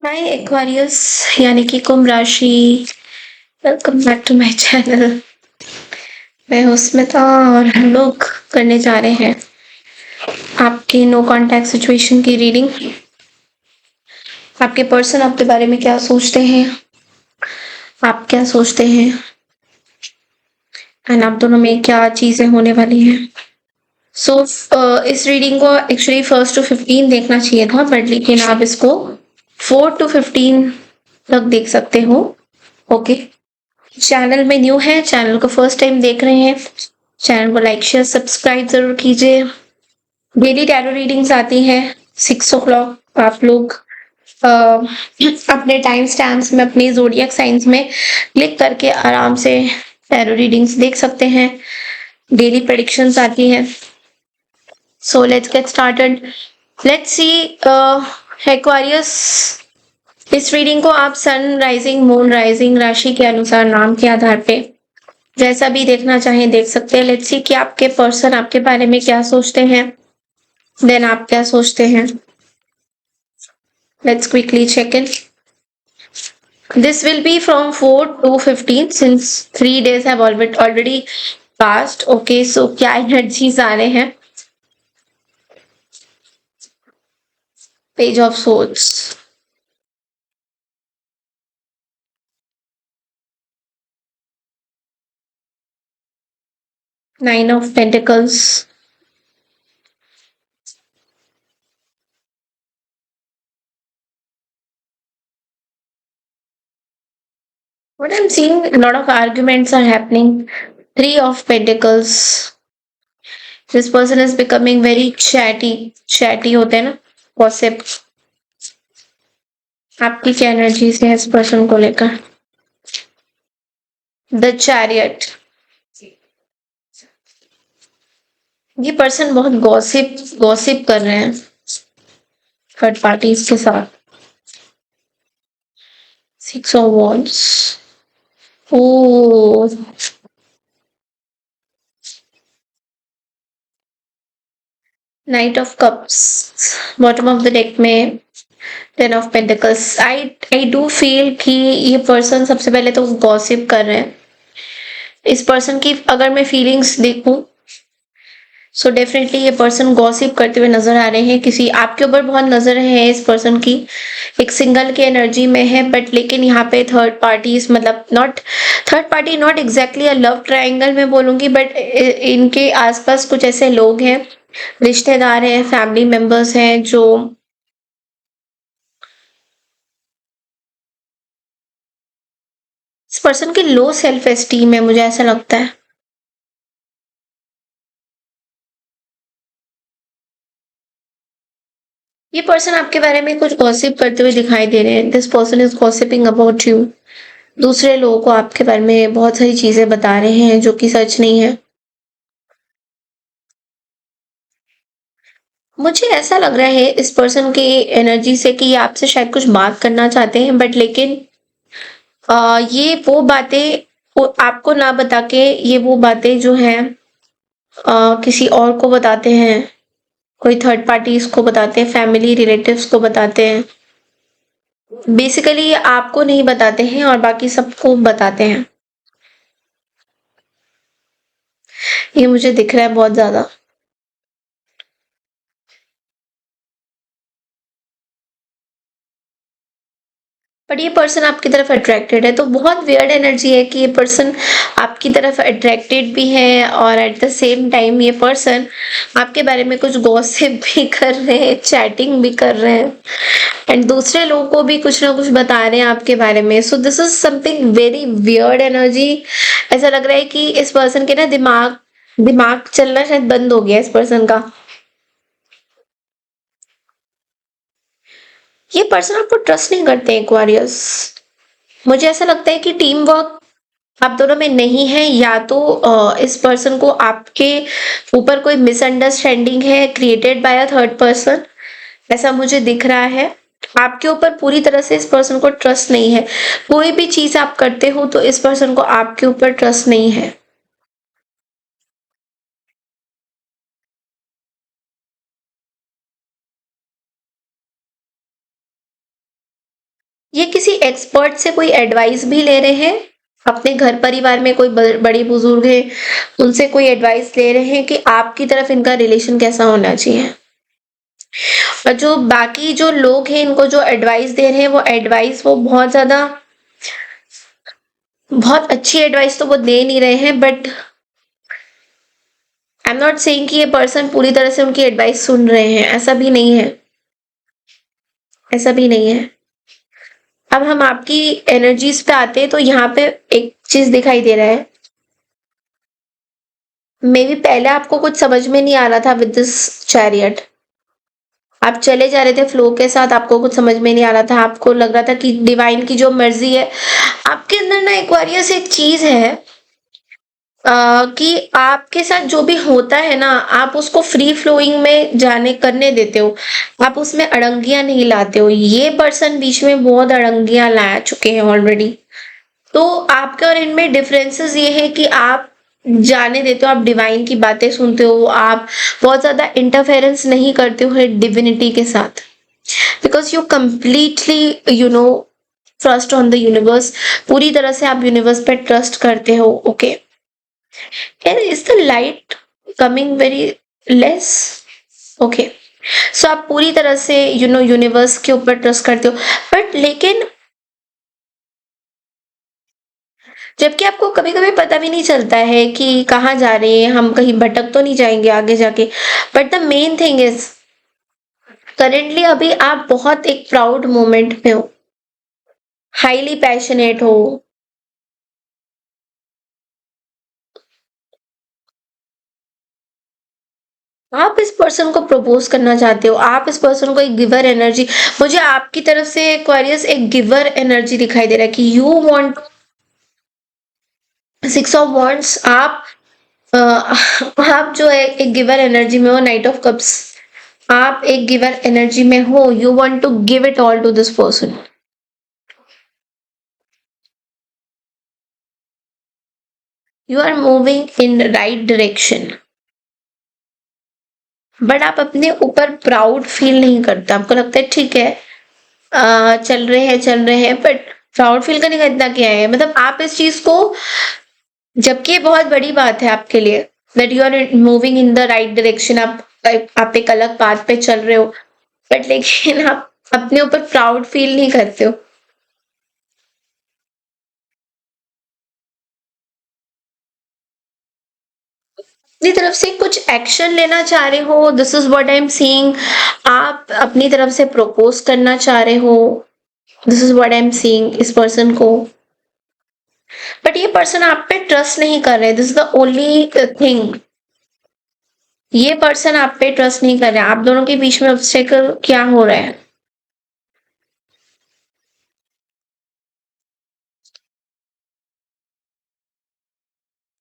हाय Aquarius यानी कि कुंभ राशि। Welcome back to my channel. मैं हूँ स्मिता और हम लोग करने जा रहे हैं आपके नो कांटेक्ट सिचुएशन की रीडिंग। आपके पर्सन आपके बारे में क्या सोचते हैं, आप क्या सोचते हैं एंड आप दोनों में क्या चीजें होने वाली हैं। सो इस रीडिंग को एक्चुअली 1 to 15 देखना चाहिए था, बट लेकिन आप इसको 4 to 15 तक देख सकते हो। ओके, चैनल में न्यू है, चैनल को फर्स्ट टाइम देख रहे हैं, चैनल को लाइक शेयर सब्सक्राइब जरूर कीजिए। डेली टैरो रीडिंग्स आती है 6 o'clock। आप लोग अ, अपने टाइम स्टैम्प्स में अपनी जोडियक साइंस में क्लिक करके आराम से टैरो रीडिंग्स देख सकते हैं। डेली प्रेडिक्शंस आती है। So let's get started. Let's see Aquarius, इस रीडिंग को आप सन राइजिंग मून राइजिंग राशि के अनुसार नाम के आधार पे जैसा भी देखना चाहें देख सकते हैं। लेट्स सी कि आपके पर्सन आपके बारे में क्या सोचते हैं, देन आप क्या सोचते हैं। Let's quickly check in. This will be from 4 to 15 since 3 days have already passed. Okay, so क्या एनर्जीज आ रहे हैं। Page of swords, 9 of Pentacles, what I'm seeing, a lot of arguments are happening. 3 of Pentacles, this person is becoming very chatty होते हैं ना, gossip। आपकी क्या energies है इस पर्सन को लेकर। द चैरियट, ये पर्सन बहुत गॉसिप गॉसिप कर रहे हैं थर्ड पार्टीज के साथ। 6 of Wands, ओ knight of cups, bottom of the deck में 10 of Pentacles। I do feel कि ये पर्सन सबसे पहले तो गॉसिप कर रहे हैं। इस पर्सन की अगर मैं फीलिंग्स देखूं, सो डेफिनेटली ये पर्सन गॉसिप करते हुए नजर आ रहे हैं। किसी आपके ऊपर बहुत नजर है इस पर्सन की। एक सिंगल की एनर्जी में है, बट लेकिन यहाँ पे थर्ड पार्टीज, मतलब not third party, not exactly a love triangle में बोलूंगी, बट इनके आसपास कुछ ऐसे लोग हैं, रिश्तेदार हैं, फैमिली मेंबर्स हैं, जो इस पर्सन की लो सेल्फ एस्टीम है, मुझे ऐसा लगता है। ये पर्सन आपके बारे में कुछ गॉसिप करते हुए दिखाई दे रहे हैं। This person is gossiping about you. दूसरे लोगों को आपके बारे में बहुत सारी चीजें बता रहे हैं जो कि सच नहीं है। मुझे ऐसा लग रहा है इस पर्सन की एनर्जी से कि ये आपसे शायद कुछ बात करना चाहते हैं, बट लेकिन ये वो बातें वो आपको ना बता के, ये वो बातें जो हैं किसी और को बताते हैं, कोई थर्ड पार्टीज को बताते हैं, फैमिली रिलेटिव्स को बताते हैं। बेसिकली आपको नहीं बताते हैं और बाकी सबको बताते हैं। ये मुझे दिख रहा है बहुत ज्यादा। बट ये पर्सन आपकी तरफ अट्रैक्टेड है, तो बहुत वियर्ड एनर्जी है कि ये पर्सन आपकी तरफ अट्रैक्टेड भी है और एट द सेम टाइम ये पर्सन आपके बारे में कुछ गॉसिप भी कर रहे हैं, चैटिंग भी कर रहे हैं एंड दूसरे लोगों को भी कुछ ना कुछ बता रहे हैं आपके बारे में। So this is something very weird energy. ऐसा लग रहा है कि इस पर्सन के ना दिमाग दिमाग चलना शायद बंद हो गया इस पर्सन का। ये पर्सन आपको ट्रस्ट नहीं करते एक्वारियस। मुझे ऐसा लगता है कि टीम वर्क आप दोनों में नहीं है, या तो इस पर्सन को आपके ऊपर कोई मिसअंडरस्टैंडिंग है created by a third person, ऐसा मुझे दिख रहा है। आपके ऊपर पूरी तरह से इस पर्सन को ट्रस्ट नहीं है। कोई भी चीज आप करते हो तो इस पर्सन को आपके ऊपर ट्रस्ट नहीं है। ये किसी एक्सपर्ट से कोई एडवाइस भी ले रहे हैं, अपने घर परिवार में कोई बड़ी बुजुर्ग है उनसे कोई एडवाइस ले रहे हैं कि आपकी तरफ इनका रिलेशन कैसा होना चाहिए। और जो बाकी जो लोग हैं इनको जो एडवाइस दे रहे हैं वो एडवाइस वो बहुत अच्छी एडवाइस तो वो दे नहीं रहे हैं, but I am not saying कि ये पर्सन पूरी तरह से उनकी एडवाइस सुन रहे हैं, ऐसा भी नहीं है, ऐसा भी नहीं है। अब हम आपकी एनर्जीज पे आते हैं तो यहाँ पे एक चीज दिखाई दे रहा है, मे बी पहले आपको कुछ समझ में नहीं आ रहा था विद दिस चैरियट, आप चले जा रहे थे फ्लो के साथ, आपको कुछ समझ में नहीं आ रहा था, आपको लग रहा था कि डिवाइन की जो मर्जी है। आपके अंदर ना एक्वारियस एक चीज है कि आपके साथ जो भी होता है ना आप उसको फ्री फ्लोइंग में जाने करने देते हो, आप उसमें अड़ंगियां नहीं लाते हो। ये पर्सन बीच में बहुत अड़ंगियां ला चुके हैं ऑलरेडी। तो आपके और इनमें डिफरेंसेस ये है कि आप जाने देते हो, आप डिवाइन की बातें सुनते हो, आप बहुत ज्यादा इंटरफेरेंस नहीं करते हो डिविनिटी के साथ, because you completely trust on the universe, पूरी तरह से आप यूनिवर्स पे ट्रस्ट करते हो। Okay, and is the light coming very less? Okay, so आप पूरी तरह से यूनिवर्स के ऊपर ट्रस्ट करते हो, बट लेकिन जबकि आपको कभी कभी पता भी नहीं चलता है कि कहाँ जा रहे हैं हम, कहीं भटक तो नहीं जाएंगे आगे जाके। But the main thing is currently अभी आप बहुत एक प्राउड मोमेंट में हो, हाईली पैशनेट हो। आप इस पर्सन को प्रपोज करना चाहते हो, आप इस पर्सन को एक गिवर एनर्जी, मुझे आपकी तरफ से एक्वेरियस एक गिवर एनर्जी दिखाई दे रहा है कि you want six of wands. आप जो है एक गिवर एनर्जी में हो, नाइट ऑफ कप्स, आप एक गिवर एनर्जी में हो, you want to give it all to this person. You are moving in right direction, but आप अपने ऊपर प्राउड फील नहीं करते, आपको लगता है ठीक है चल रहे हैं, बट प्राउड फील करने का इतना क्या है। मतलब आप इस चीज को, जबकि ये बहुत बड़ी बात है आपके लिए that you are moving in the right direction, आप एक अलग पाथ पे चल रहे हो, बट लेकिन आप अपने ऊपर प्राउड फील नहीं करते हो। अपनी तरफ से कुछ एक्शन लेना चाह रहे हो, this is what I am seeing. आप अपनी तरफ से प्रपोज करना चाह रहे हो, this is what I am seeing इस पर्सन को, बट ये पर्सन आप पे ट्रस्ट नहीं कर रहे, this is the only thing. ये पर्सन आप पे ट्रस्ट नहीं कर रहे, आप दोनों के बीच में ऑब्स्टेकल क्या हो रहा है।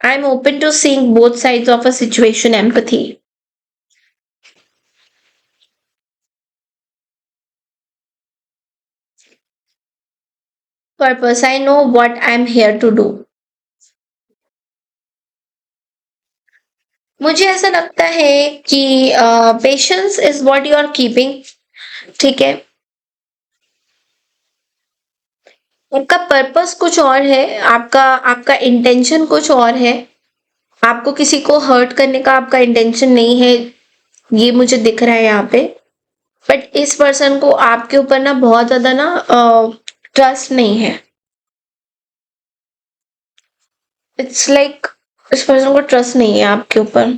I am open to seeing both sides of a situation, empathy. Purpose, I know what I am here to do. मुझे ऐसा लगता है कि patience is what you are keeping, ठीक है। आपका पर्पस कुछ और है, आपका आपका इंटेंशन कुछ और है, आपको किसी को हर्ट करने का आपका इंटेंशन नहीं है, ये मुझे दिख रहा है यहाँ पे। बट इस पर्सन को आपके ऊपर ना बहुत ज्यादा ना ट्रस्ट नहीं है। इट्स लाइक इस पर्सन को ट्रस्ट नहीं है आपके ऊपर।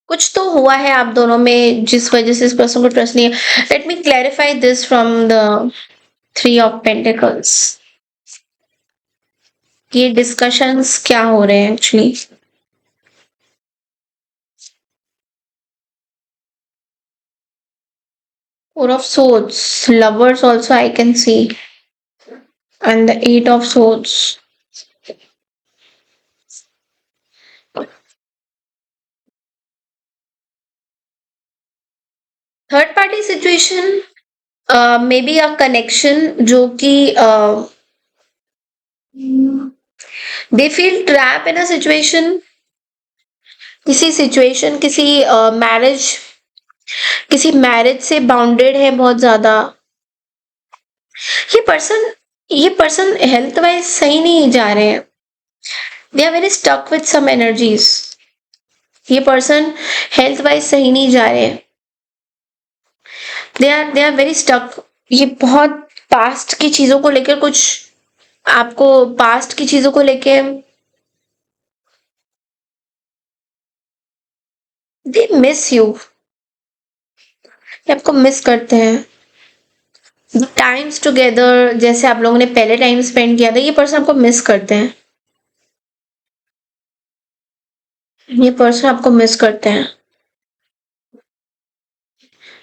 कुछ तो हुआ है आप दोनों में जिस वजह से इस पर्सन को ट्रस्ट नहीं है। Let me clarify this from the three of pentacles. ये डिस्कशंस क्या हो रहे हैं actually. Four of Swords, lovers also I can see, and the Eight of Swords. Third party situation may be a connection जो कि they feel trap in a situation, किसी situation, किसी marriage किसी मैरिज से बाउंडेड है बहुत ज्यादा। ये पर्सन ये पर्सन हेल्थ वाइज सही नहीं जा रहे हैं। They are very stuck with some energies. ये पर्सन हेल्थ वाइज सही नहीं जा रहे हैं। They are very stuck. ये बहुत पास्ट की चीजों को लेकर कुछ, आपको पास्ट की चीजों को लेके दे मिस यू। ये आपको मिस करते हैं। टाइम्स टुगेदर जैसे आप लोगों ने पहले टाइम स्पेंड किया था, ये पर्सन आपको मिस करते हैं। ये पर्सन आपको मिस करते हैं।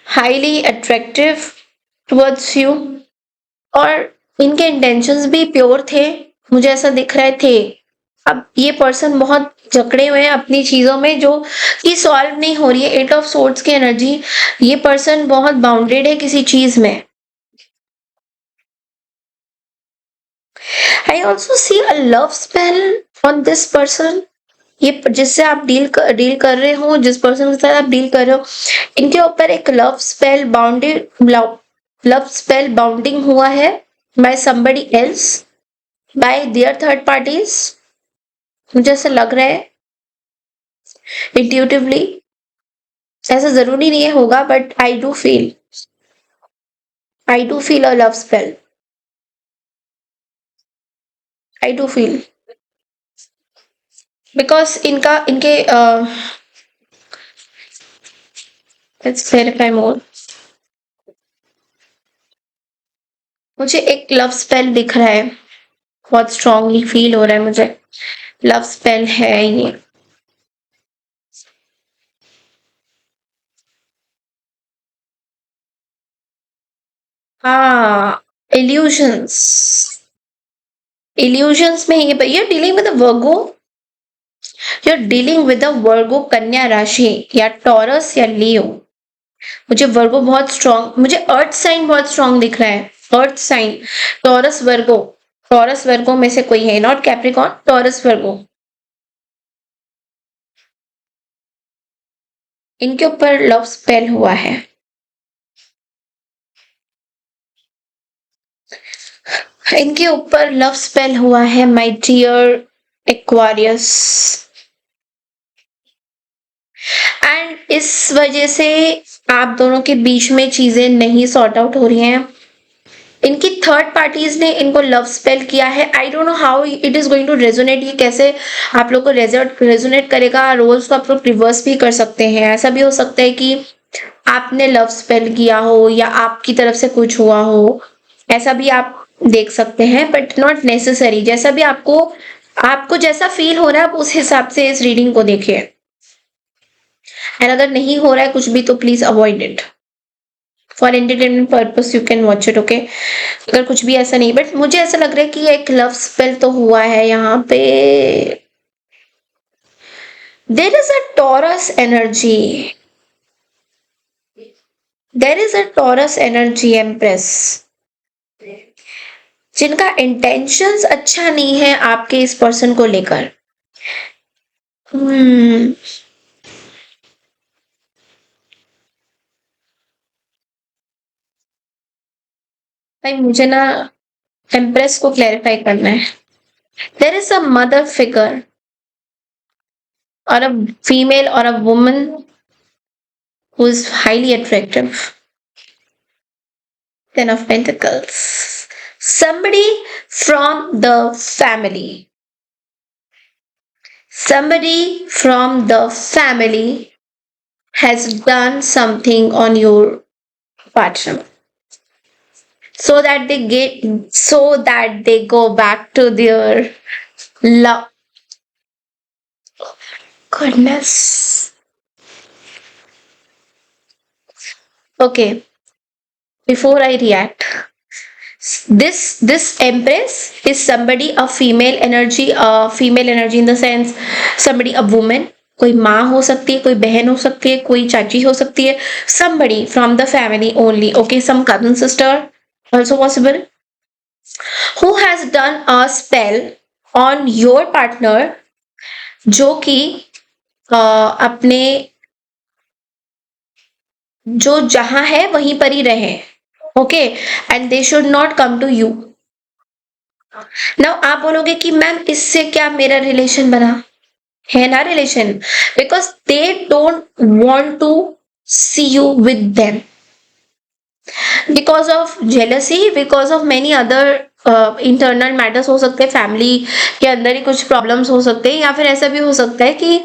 हाईली अट्रैक्टिव टुवर्ड्स यू, और इनके इंटेंशंस भी प्योर थे, मुझे ऐसा दिख रहे थे। अब ये पर्सन बहुत जकड़े हुए हैं अपनी चीजों में जो कि सॉल्व नहीं हो रही है। एट ऑफ सोर्ड्स की एनर्जी। ये पर्सन बहुत बाउंडेड है किसी चीज में। I also see a love spell on this person. ये जिससे आप डील कर रहे हो, जिस पर्सन के साथ आप डील कर रहे हो, इनके ऊपर एक लव स्पेल बाउंडिंग हुआ है by somebody else, bye there third parties. मुझे ऐसा लग रहा है इंट्यूटिवली। ऐसा जरूरी नहीं है होगा, but I do feel a love spell. I do feel because इनके लेट्स वेरीफाई मोर। मुझे एक लव स्पेल दिख रहा है, बहुत स्ट्रांगली फील हो रहा है मुझे। लव स्पेल है ये। हाँ, इल्यूशंस। इल्यूशंस में ये you're dealing with a Virgo, you're dealing with a Virgo कन्या राशि या टॉरस या लियो। मुझे वर्गो बहुत स्ट्रांग, मुझे अर्थ साइन बहुत स्ट्रांग दिख रहा है। Earth sign Taurus Virgo. Taurus Virgo में से कोई है, नॉट कैप्रिकॉन, टॉरस वर्गो। इनके ऊपर लव स्पेल हुआ है। इनके ऊपर लव स्पेल हुआ है माय डियर एक्वारियस। एंड इस वजह से आप दोनों के बीच में चीजें नहीं सॉर्ट आउट हो रही हैं। इनकी थर्ड पार्टीज ने इनको लव स्पेल किया है। I don't know how it is going to resonate. ये कैसे आप लोग को रेजोनेट करेगा। रोल्स को आप लोग रिवर्स भी कर सकते हैं। ऐसा भी हो सकता है कि आपने लव स्पेल किया हो या आपकी तरफ से कुछ हुआ हो, ऐसा भी आप देख सकते हैं, बट नॉट नेसेसरी। जैसा भी आपको आपको जैसा फील हो रहा है, आप उस हिसाब से इस रीडिंग को देखिए। एंड अगर नहीं हो रहा है कुछ भी तो please avoid it. For entertainment purpose you can watch it, okay. अगर कुछ भी ऐसा नहीं, बट मुझे ऐसा लग रहा है कि एक लव स्पेल तो हुआ है यहाँ पे। There is a Taurus energy. There is a Taurus energy empress, जिनका इंटेंशंस अच्छा नहीं है आपके इस पर्सन को लेकर। भाई मुझे ना एम्प्रेस को क्लैरिफाई करना है। There is a mother figure or a female or a woman who is highly attractive. Ten of Pentacles. Somebody from the family. Somebody from the family has done something on your partner so that they go back to their love. Goodness. Okay, before I react, this empress is somebody, a female energy in the sense somebody, a woman। कोई माँ हो सकती है, कोई बहन हो सकती है, कोई चाची हो सकती है। somebody from the family only, okay, some cousin sister also possible, who has done a spell on your partner, जो कि अपने जो जहां है वहीं पर ही रहे, okay, and they should not come to you. Now आप बोलोगे कि मैम इससे क्या मेरा रिलेशन बना, है ना relation, because they don't want to see you with them, because of jealousy, because of many other internal matters हो सकते हैं, फैमिली के अंदर ही कुछ प्रॉब्लम्स हो सकते हैं, या फिर ऐसा भी हो सकता है कि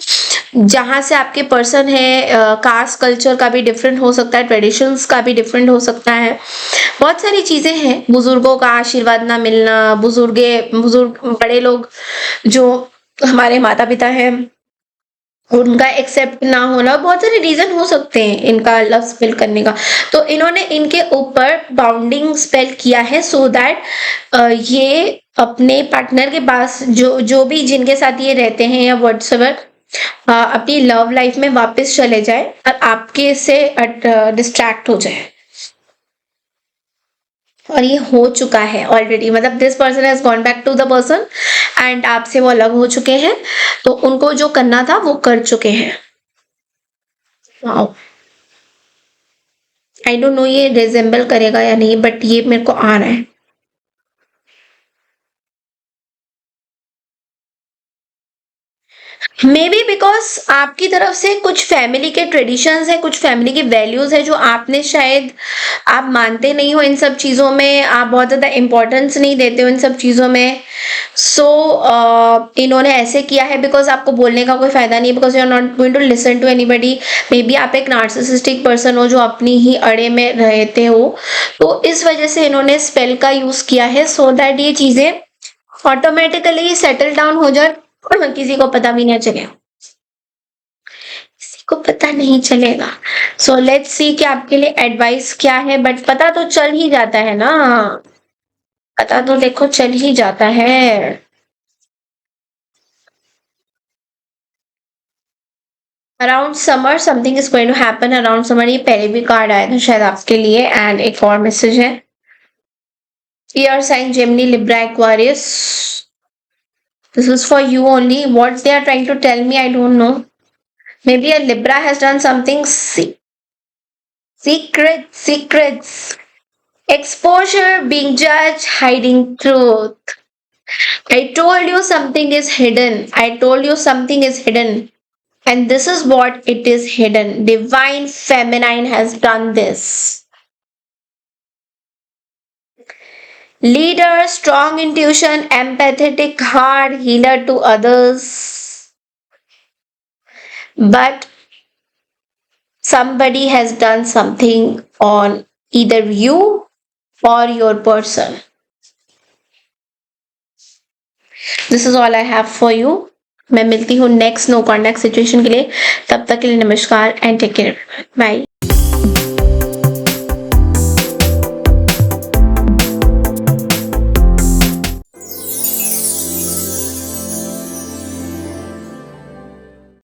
जहां से आपके पर्सन है कास्ट कल्चर का भी डिफरेंट हो सकता है, ट्रेडिशंस का भी डिफरेंट हो सकता है, बहुत सारी चीजें हैं, बुजुर्गों का आशीर्वाद ना मिलना, बुजुर्ग बड़े लोग जो हमारे माता पिता हैं उनका एक्सेप्ट ना होना, बहुत सारे रीजन हो सकते हैं इनका लव स्पेल करने का। तो इन्होंने इनके ऊपर बाउंडिंग स्पेल किया है सो दैट ये अपने पार्टनर के पास जो भी जिनके साथ ये रहते हैं या व्हाट्सएवर अपनी लव लाइफ में वापस चले जाए और आपके से डिस्ट्रैक्ट हो जाए। और ये हो चुका है ऑलरेडी, मतलब this person has gone back to the person and आपसे वो अलग हो चुके हैं, तो उनको जो करना था वो कर चुके हैं। आई डोंट नो ये रिजेंबल करेगा या नहीं, बट ये मेरे को आ रहा है। मे बी बिकॉज आपकी तरफ से कुछ फैमिली के ट्रेडिशंस है, कुछ फैमिली की वैल्यूज है जो आपने शायद, आप मानते नहीं हो इन सब चीजों में, आप बहुत ज्यादा इंपॉर्टेंस नहीं देते हो इन सब चीजों में। सो इन्होंने ऐसे किया है बिकॉज आपको बोलने का कोई फायदा नहीं, because you are not going to listen to anybody. Maybe आप एक नार्सिसिस्टिक पर्सन हो जो अपनी ही अड़े में रहते हो, तो इस वजह से इन्होंने स्पेल का यूज किया है सो दैट ये चीजें ऑटोमेटिकली सेटल डाउन हो जाए और किसी को पता भी नहीं चलेगा, किसी को पता नहीं चलेगा। सो लेट्स सी कि आपके लिए एडवाइस क्या है, बट पता तो चल ही जाता है ना, पता तो देखो चल ही जाता है। Around summer something is going to happen around summer, ये पहले भी कार्ड आया था शायद आपके लिए, एंड एक और मैसेज है air sign Gemini Libra Aquarius, this is for you only. What they are trying to tell me I don't know, maybe a Libra has done something secrets, exposure, being judged, hiding truth. I told you something is hidden, I told you something is hidden, and this is what it is hidden. Divine feminine has done this. Leader, strong intuition, empathetic heart, healer to others, but somebody has done something on either you or your person. This is all I have for you. मैं मिलती हूँ next no contact situation के लिए, तब तक के लिए नमस्कार एंड टेक केयर, बाय।